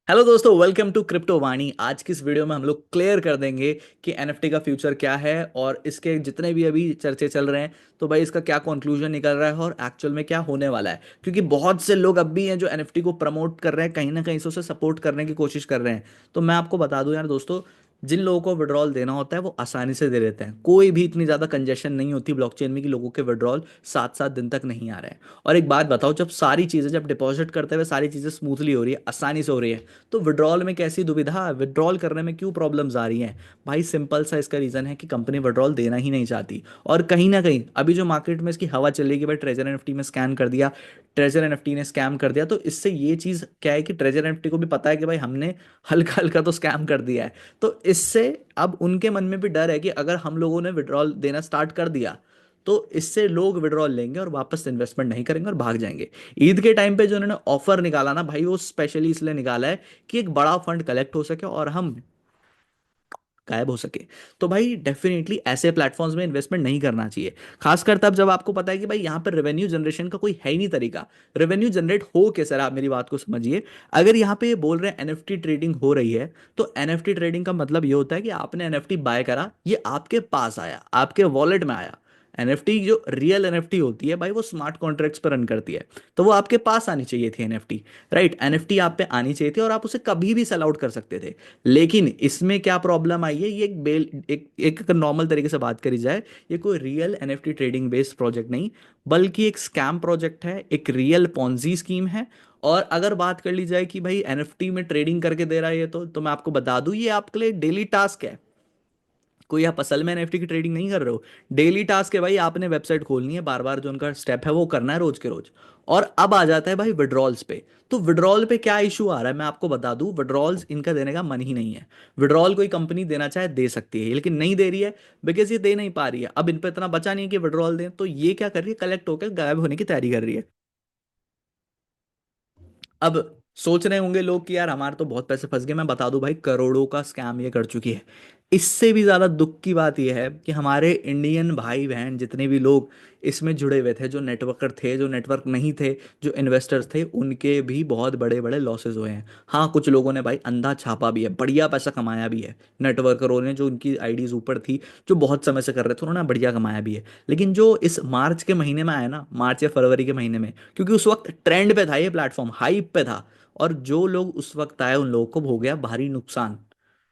Hello दोस्तों, welcome to crypto वाणी। आज की इस वीडियो में हम लोग क्लियर कर देंगे कि एनएफटी का फ्यूचर क्या है और इसके जितने भी अभी चर्चे चल रहे हैं तो भाई इसका क्या कंक्लूजन निकल रहा है और एक्चुअल में क्या होने वाला है। क्योंकि बहुत से लोग अब भी हैं जो एनएफटी को प्रमोट कर रहे हैं, कहीं ना कहीं से उसे सपोर्ट करने की कोशिश कर रहे हैं। तो मैं आपको बता दूं यार दोस्तों, जिन लोगों को विड्रॉल देना होता है वो आसानी से दे देते हैं। कोई भी इतनी ज़्यादा कंजेशन नहीं होती ब्लॉकचेन में कि लोगों के विड्रॉल 7-7 दिन तक नहीं आ रहे हैं। और एक बात बताओ, जब सारी चीज़ें, जब डिपॉजिट करते हुए सारी चीज़ें स्मूथली हो रही है, आसानी से हो रही है, तो विड्रॉल में कैसी दुविधा, विड्रॉल करने में क्यों प्रॉब्लम्स आ रही हैं? भाई सिंपल सा इसका रीज़न है कि कंपनी विड्रॉल देना ही नहीं चाहती। और कहीं ना कहीं अभी जो मार्केट में इसकी हवा चल रही है कि भाई ट्रेजर एनएफटी में स्कैम कर दिया, ट्रेजर एनएफटी ने स्कैम कर दिया, तो इससे ये चीज़ क्या है कि ट्रेजर एनएफटी को भी पता है कि भाई हमने हल्का हल्का तो स्कैम कर दिया है। तो इससे अब उनके मन में भी डर है कि अगर हम लोगों ने विड्रॉल देना स्टार्ट कर दिया तो इससे लोग विड्रॉल लेंगे और वापस इन्वेस्टमेंट नहीं करेंगे और भाग जाएंगे। ईद के टाइम पे जो उन्होंने ऑफर निकाला ना भाई, वो स्पेशली इसलिए निकाला है कि एक बड़ा फंड कलेक्ट हो सके और हम गायब हो सके। तो भाई डेफिनेटली ऐसे प्लेटफॉर्म्स में इन्वेस्टमेंट नहीं करना चाहिए। खासकर तब जब आपको पता है कि भाई यहाँ पर रेवेन्यू जनरेशन का कोई है ही नहीं तरीका। रेवेन्यू जनरेट हो के, सर आप मेरी बात को समझिए, अगर यहाँ पे ये बोल रहे हैं एनएफटी ट्रेडिंग हो रही है, तो एनएफटी ट्रेडिंग का मतलब ये होता है कि आपने एनएफटी बाय करा, ये आपके पास आया, आपके वॉलेट में आया। एनएफटी जो रियल एनएफटी होती है भाई, वो स्मार्ट कॉन्ट्रैक्ट्स पर रन करती है। तो वो आपके पास आनी चाहिए थी एनएफटी। राइट, एनएफटी आप पे आनी चाहिए थी और आप उसे कभी भी सेल आउट कर सकते थे। लेकिन इसमें क्या प्रॉब्लम आई है, ये एक बेल एक अगर नॉर्मल तरीके से बात करी जाए, ये कोई real NFT trading based project नहीं, बल्कि एक स्कैम प्रोजेक्ट है, एक रियल पॉन्जी स्कीम है। और अगर बात कर ली जाए कि भाई एनएफटी में ट्रेडिंग करके दे रहा है ये, तो मैं आपको बता दूं, ये आपके लिए डेली टास्क है। कोई आप असल में एनएफटी की ट्रेडिंग नहीं कर रहे हो। डेली टास्क है भाई, आपने वेबसाइट खोलनी है, बार बार जो उनका स्टेप है वो करना है रोज के रोज। और अब आ जाता है भाई विड्रॉल्स पे। तो विड्रॉल पे क्या इशू आ रहा है मैं आपको बता दूं, विड्रॉल्स इनका देने का मन ही नहीं है। विड्रॉल कोई कंपनी देना चाहे दे सकती है, लेकिन नहीं दे रही है बिकॉज ये दे नहीं पा रही है। अब इन पे इतना बचा नहीं है कि विड्रॉल दें, तो ये क्या कर रही है, कलेक्ट होकर गायब होने की तैयारी कर रही है। अब सोच रहे होंगे लोग कि यार हमारे तो बहुत पैसे फंस गए। मैं बता दूं भाई, करोड़ों का स्कैम ये कर चुकी है। इससे भी ज्यादा दुख की बात यह है कि हमारे इंडियन भाई बहन जितने भी लोग इसमें जुड़े हुए थे, जो नेटवर्कर थे, जो नेटवर्क नहीं थे, जो इन्वेस्टर्स थे, उनके भी बहुत बड़े बड़े लॉसेस हुए हैं। हाँ, कुछ लोगों ने भाई अंधा छापा भी है, बढ़िया पैसा कमाया भी है। नेटवर्करों ने, जो उनकी आईडीज ऊपर थी, जो बहुत समय से कर रहे थे, उन्होंने बढ़िया कमाया भी है। लेकिन जो इस मार्च के महीने में आया ना, मार्च या फरवरी के महीने में, क्योंकि उस वक्त ट्रेंड पे था, ये प्लेटफॉर्म हाइप पे था, और जो लोग उस वक्त आए उन लोगों को हो गया भारी नुकसान।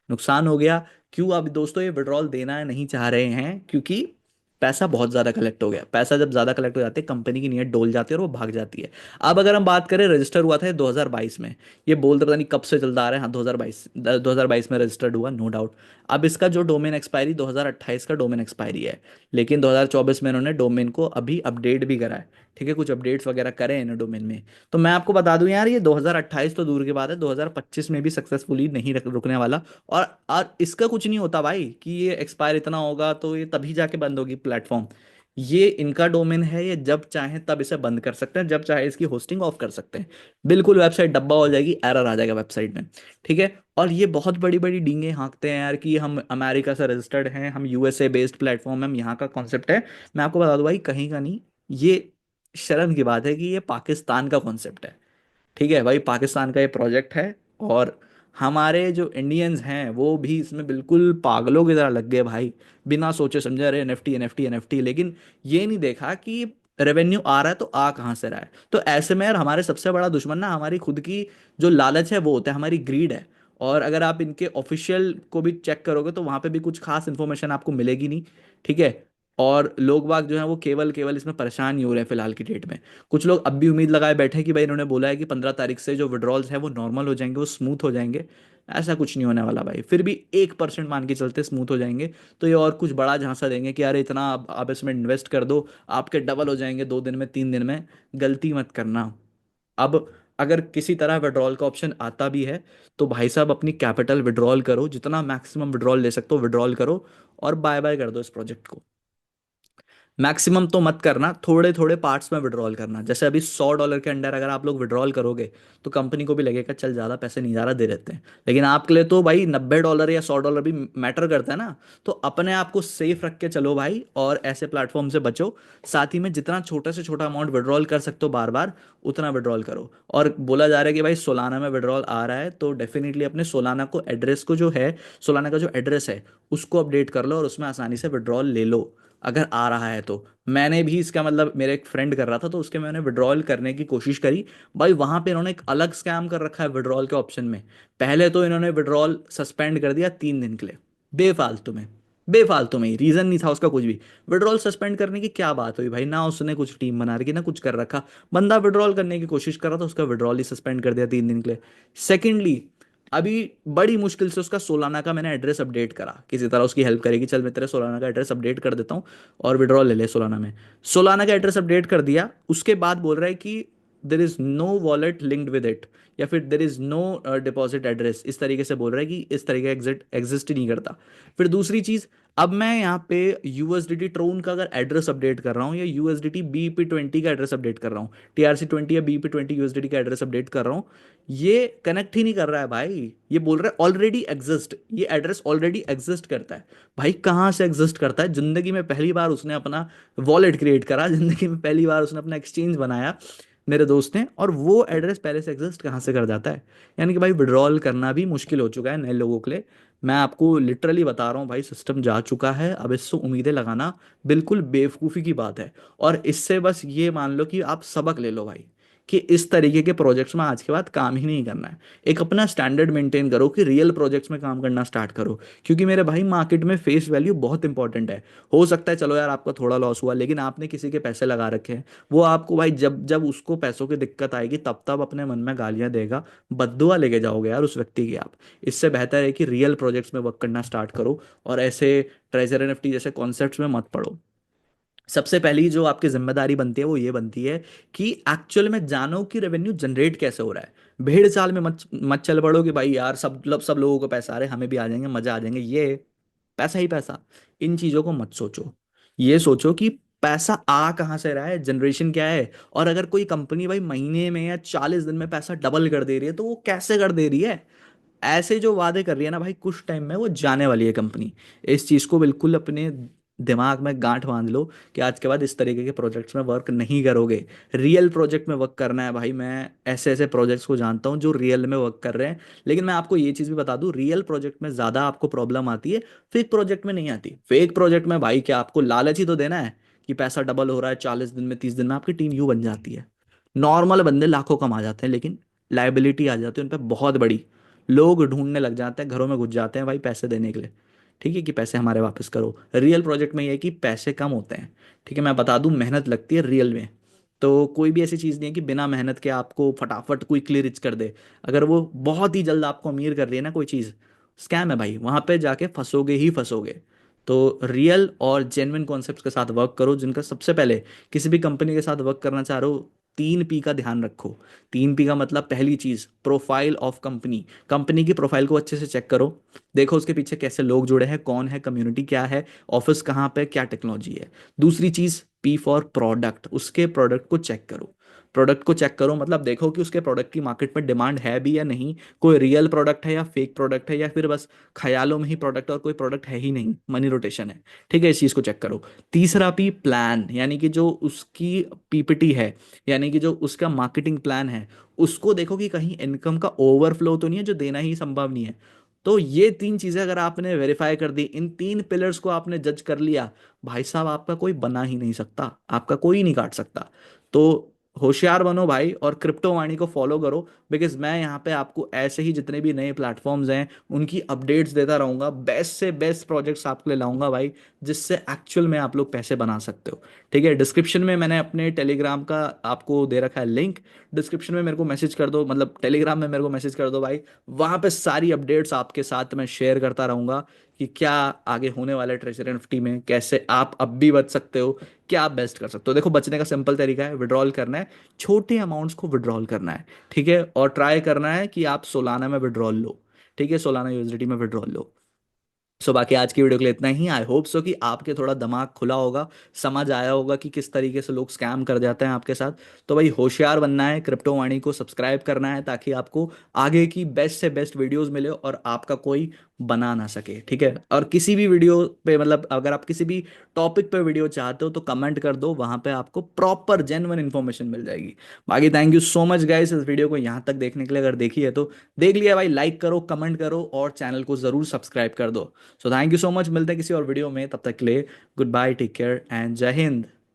नुकसान हो गया। क्यों? अब दोस्तों ये विड्रॉल देना नहीं चाह रहे हैं क्योंकि पैसा बहुत ज्यादा कलेक्ट हो गया। पैसा जब ज्यादा कलेक्ट हो जाते हैं, कंपनी की नीयत डोल जाती है और वो भाग जाती है। अब अगर हम बात करें, रजिस्टर हुआ था ये 2022 में। ये बोलते पता नहीं कब से चलता आ रहा है, हाँ 2022 में रजिस्टर्ड हुआ, नो डाउट। अब इसका जो डोमेन एक्सपायरी 2028 का डोमेन एक्सपायरी है। लेकिन 2024 में इन्होंने डोमेन को अभी अपडेट भी करा है। ठीक है, कुछ अपडेट्स वगैरह करे हैं इन्होंने डोमेन में। तो मैं आपको बता दूं यार, ये 2028 तो दूर की बात है, 2025 में भी सक्सेसफुली नहीं रुकने वाला। और इसका कुछ नहीं होता भाई कि ये एक्सपायर इतना होगा तो ये तभी जाके बंद होगी प्लेटफॉर्म। ये इनका डोमेन है, ये जब चाहे तब इसे बंद कर सकते हैं, जब चाहे इसकी होस्टिंग ऑफ कर सकते हैं। बिल्कुल वेबसाइट डब्बा हो जाएगी, एरर आ जाएगा वेबसाइट में। ठीक है। और ये बहुत बड़ी बड़ी डींगे हाँकते हैं यार कि हम अमेरिका से रजिस्टर्ड हैं, हम यूएसए बेस्ड प्लेटफॉर्म है, हम यहाँ का कॉन्सेप्ट है। मैं आपको बता दूं भाई, कहीं का नहीं। ये शर्म की बात है कि ये पाकिस्तान का कॉन्सेप्ट है। ठीक है भाई, पाकिस्तान का ये प्रोजेक्ट है। और हमारे जो इंडियंस हैं वो भी इसमें बिल्कुल पागलों की तरह लग गए भाई। बिना सोचे समझे, अरे एनएफटी एनएफटी एनएफटी, लेकिन ये नहीं देखा कि रेवेन्यू आ रहा है तो आ कहाँ से रहा है। तो ऐसे में यार हमारे सबसे बड़ा दुश्मन ना हमारी खुद की जो लालच है वो होता है, हमारी ग्रीड है। और अगर आप इनके ऑफिशियल को भी चेक करोगे तो वहां पे भी कुछ खास इन्फॉर्मेशन आपको मिलेगी नहीं। ठीक है। और लोग बाग जो है वो केवल केवल इसमें परेशान ही हो रहे हैं फिलहाल की डेट में। कुछ लोग अब भी उम्मीद लगाए बैठे हैं कि भाई इन्होंने बोला है कि 15 तारीख से जो विड्रॉल्स है वो नॉर्मल हो जाएंगे, वो स्मूथ हो जाएंगे। ऐसा कुछ नहीं होने वाला भाई, फिर भी 1% मान के चलते स्मूथ हो जाएंगे। तो ये और कुछ बड़ा झांसा देंगे कि अरे इतना आप इसमें इन्वेस्ट कर दो, आपके डबल हो जाएंगे 2 दिन में, 3 दिन में। गलती मत करना। अब अगर किसी तरह विड्रॉल का ऑप्शन आता भी है तो भाई साहब अपनी कैपिटल विड्रॉल करो, जितना मैक्सिमम विड्रॉल ले सकते हो विड्रॉल करो, और बाय बाय कर दो इस प्रोजेक्ट को। मैक्सिमम तो मत करना, थोड़े थोड़े पार्ट्स में विड्रॉल करना। जैसे अभी $100 के अंडर अगर आप लोग विड्रॉल करोगे तो कंपनी को भी लगेगा चल ज़्यादा पैसे नहीं जा रहा, दे देते हैं। लेकिन आपके लिए तो भाई $90 या $100 भी मैटर करता है ना। तो अपने आप को सेफ रख के चलो भाई, और ऐसे प्लेटफॉर्म से बचो। साथ ही में जितना छोटा से छोटा अमाउंट विड्रॉल कर सकते हो बार बार, उतना विड्रॉल करो। और बोला जा रहा है कि भाई सोलाना में विड्रॉल आ रहा है, तो डेफिनेटली अपने सोलाना को एड्रेस को जो है, सोलाना का जो एड्रेस है उसको अपडेट कर लो और उसमें आसानी से विड्रॉल ले लो, अगर आ रहा है तो। मैंने भी इसका मतलब, मेरे एक फ्रेंड कर रहा था तो उसके मैंने विड्रॉल करने की कोशिश करी। भाई वहां पे इन्होंने एक अलग स्कैम कर रखा है विड्रॉल के ऑप्शन में। पहले तो इन्होंने विड्रॉल सस्पेंड कर दिया 3 दिन के लिए, बेफालतू में। बेफालतू में ही, रीजन नहीं था उसका कुछ भी। विड्रॉल सस्पेंड करने की क्या बात हुई भाई, ना उसने कुछ टीम बना रखी ना कुछ कर रखा। बंदा विड्रॉल करने की कोशिश कर रहा था, उसका विड्रॉल ही सस्पेंड कर दिया 3 दिन के लिए। सेकेंडली, अभी बड़ी मुश्किल से उसका सोलाना का मैंने एड्रेस अपडेट करा, किसी तरह उसकी हेल्प करेगी, चल मैं तेरे सोलाना का एड्रेस अपडेट कर देता हूँ और विड्रॉल ले ले सोलाना में। सोलाना का एड्रेस अपडेट कर दिया, उसके बाद बोल रहा है कि there is no wallet linked with it, या फिर there is no deposit address, इस तरीके से बोल रहा है कि इस तरीके का एग्जिट एग्जिस्ट ही नहीं करता। फिर दूसरी चीज, अब मैं यहाँ पे यूएसडीटी ट्रोन का अगर एड्रेस अपडेट कर रहा हूँ, या यूएसडीटी बीपी20 का एड्रेस अपडेट कर रहा हूँ, TRC20 या बीपी20 यूएसडीटी का एड्रेस अपडेट कर रहा हूँ, ये कनेक्ट ही नहीं कर रहा है भाई। ये बोल रहा है ऑलरेडी एग्जिस्ट, ये एड्रेस ऑलरेडी एग्जिस्ट करता है। भाई कहाँ से एग्जिस्ट करता है, जिंदगी में पहली बार उसने अपना वॉलेट क्रिएट करा, जिंदगी में पहली बार उसने अपना एक्सचेंज बनाया मेरे दोस्त ने, और वो एड्रेस पहले से एग्जिस्ट कहाँ से कर जाता है। यानी कि भाई विड्रॉल करना भी मुश्किल हो चुका है नए लोगों के लिए। मैं आपको लिटरली बता रहा हूँ भाई, सिस्टम जा चुका है, अब इससे उम्मीदें लगाना बिल्कुल बेवकूफ़ी की बात है। और इससे बस ये मान लो कि आप सबक ले लो भाई, कि इस तरीके के प्रोजेक्ट्स में आज के बाद काम ही नहीं करना है। एक अपना स्टैंडर्ड मेंटेन करो कि रियल प्रोजेक्ट्स में काम करना स्टार्ट करो। क्योंकि मेरे भाई मार्केट में फेस वैल्यू बहुत इंपॉर्टेंट है। हो सकता है चलो यार आपका थोड़ा लॉस हुआ, लेकिन आपने किसी के पैसे लगा रखे हैं, वो आपको भाई जब जब उसको पैसों की दिक्कत आएगी तब तब अपने मन में गालियां देगा, बद्दुआ लेके जाओगे यार उस व्यक्ति की आप। इससे बेहतर है कि रियल प्रोजेक्ट्स में वर्क करना स्टार्ट करो, और ऐसे ट्रेजर एनएफटी जैसे कॉन्सेप्ट्स में मत पड़ो। सबसे पहली जो आपकी जिम्मेदारी बनती है वो ये बनती है कि एक्चुअल में जानो कि रेवेन्यू जनरेट कैसे हो रहा है। भेड़ चाल में मत मत चल पड़ो कि भाई यार सब लोगों को पैसा आ रहे हैं, हमें भी आ जाएंगे, मजा आ जाएंगे, ये पैसा ही पैसा। इन चीजों को मत सोचो। ये सोचो कि पैसा आ कहाँ से रहा है, जनरेशन क्या है। और अगर कोई कंपनी भाई महीने में या 40 दिन में पैसा डबल कर दे रही है तो वो कैसे कर दे रही है। ऐसे जो वादे कर रही है ना भाई, कुछ टाइम में वो जाने वाली है कंपनी। इस चीज को बिल्कुल अपने दिमाग में गांठ बांध लो कि आज के बाद इस तरीके के प्रोजेक्ट्स में वर्क नहीं करोगे। रियल प्रोजेक्ट में वर्क करना है भाई। मैं ऐसे ऐसे प्रोजेक्ट्स को जानता हूँ जो रियल में वर्क कर रहे हैं। लेकिन मैं आपको ये चीज़ भी बता दूं, रियल प्रोजेक्ट में ज़्यादा आपको प्रॉब्लम आती है, फेक प्रोजेक्ट में नहीं आती। फेक प्रोजेक्ट में भाई क्या आपको लालच ही तो देना है कि पैसा डबल हो रहा है 40 दिन में, 30 दिन में आपकी टीम यूं बन जाती है। नॉर्मल बंदे लाखों कमा जाते हैं, लेकिन लाइबिलिटी आ जाती है उन पर बहुत बड़ी। लोग ढूंढने लग जाते हैं, घरों में घुस जाते हैं भाई पैसे देने के लिए। ठीक है, कि पैसे हमारे वापस करो। रियल प्रोजेक्ट में ये है कि पैसे कम होते हैं। ठीक है, मैं बता दूं मेहनत लगती है रियल में। तो कोई भी ऐसी चीज़ नहीं है कि बिना मेहनत के आपको फटाफट क्विकली रिच कर दे। अगर वो बहुत ही जल्द आपको अमीर कर रही है ना कोई चीज़, स्कैम है भाई, वहां पे जाके फंसोगे ही फंसोगे। तो रियल और जेन्युइन कॉन्सेप्ट्स के साथ वर्क करो, जिनका सबसे पहले, किसी भी कंपनी के साथ वर्क करना चाह रहे हो, 3P का ध्यान रखो। 3P का मतलब, पहली चीज प्रोफाइल ऑफ कंपनी। कंपनी की प्रोफाइल को अच्छे से चेक करो। देखो उसके पीछे कैसे लोग जुड़े हैं, कौन है, कम्युनिटी क्या है, ऑफिस कहाँ पे, क्या टेक्नोलॉजी है। दूसरी चीज P फॉर प्रोडक्ट, उसके प्रोडक्ट को चेक करो। प्रोडक्ट को चेक करो मतलब देखो कि उसके प्रोडक्ट की मार्केट में डिमांड है भी या नहीं, कोई रियल प्रोडक्ट है या फेक प्रोडक्ट है, या फिर बस ख्यालों में ही प्रोडक्ट और कोई प्रोडक्ट है ही नहीं, मनी रोटेशन है। ठीक है, इस चीज को चेक करो। तीसरा P प्लान, यानी कि जो उसकी पीपीटी है, यानी कि जो उसका मार्केटिंग प्लान है, उसको देखो कि कहीं इनकम का ओवरफ्लो तो नहीं है जो देना ही संभव नहीं है। तो ये 3 चीजें अगर आपने वेरीफाई कर दी, इन 3 पिलर्स को आपने जज कर लिया, भाई साहब आपका कोई बना ही नहीं सकता, आपका कोई नहीं काट सकता। तो होशियार बनो भाई, और क्रिप्टो वाणी को फॉलो करो। बिकॉज मैं यहाँ पे आपको ऐसे ही जितने भी नए प्लेटफॉर्म्स हैं उनकी अपडेट्स देता रहूंगा, बेस्ट से बेस्ट प्रोजेक्ट्स आपके लिए लाऊंगा भाई, जिससे एक्चुअल में आप लोग पैसे बना सकते हो। ठीक है, डिस्क्रिप्शन में मैंने अपने टेलीग्राम का आपको दे रखा है लिंक। डिस्क्रिप्शन में मेरे को मैसेज कर दो, मतलब टेलीग्राम में मेरे को मैसेज कर दो भाई। वहां पे सारी अपडेट्स आपके साथ मैं शेयर करता रहूंगा कि क्या आगे होने वाला है ट्रेजर एनएफटी में, कैसे आप अब भी बच सकते हो, क्या आप बेस्ट कर सकते हो। देखो बचने का सिंपल तरीका है, विड्रॉल करना है, छोटे अमाउंट्स को विड्रॉल करना है। ठीक है, और ट्राई करना है कि आप सोलाना में विड्रॉल लो। ठीक है, सोलाना यूएसडीटी में विड्रॉल लो। सो बाकी आज की वीडियो के लिए इतना ही। आई होप सो कि आपके थोड़ा दिमाग खुला होगा, समझ आया होगा कि किस तरीके से लोग स्कैम कर जाते हैं आपके साथ। तो भाई होशियार बनना है, क्रिप्टो वाणी को सब्सक्राइब करना है ताकि आपको आगे की बेस्ट से बेस्ट वीडियोस मिले और आपका कोई बना ना सके, ठीक है। और किसी भी वीडियो पे मतलब अगर आप किसी भी टॉपिक पे वीडियो चाहते हो तो कमेंट कर दो, वहां पे आपको प्रॉपर जेन्युइन इन्फॉर्मेशन मिल जाएगी। बाकी thank you so much guys इस वीडियो को यहाँ तक देखने के लिए। अगर देखी है तो देख लिया भाई, लाइक करो, कमेंट करो और चैनल को जरूर सब्सक्राइब कर दो। So thank you so much, मिलते हैं किसी और वीडियो में, तब तक के लिए goodbye, take care and Jai Hind.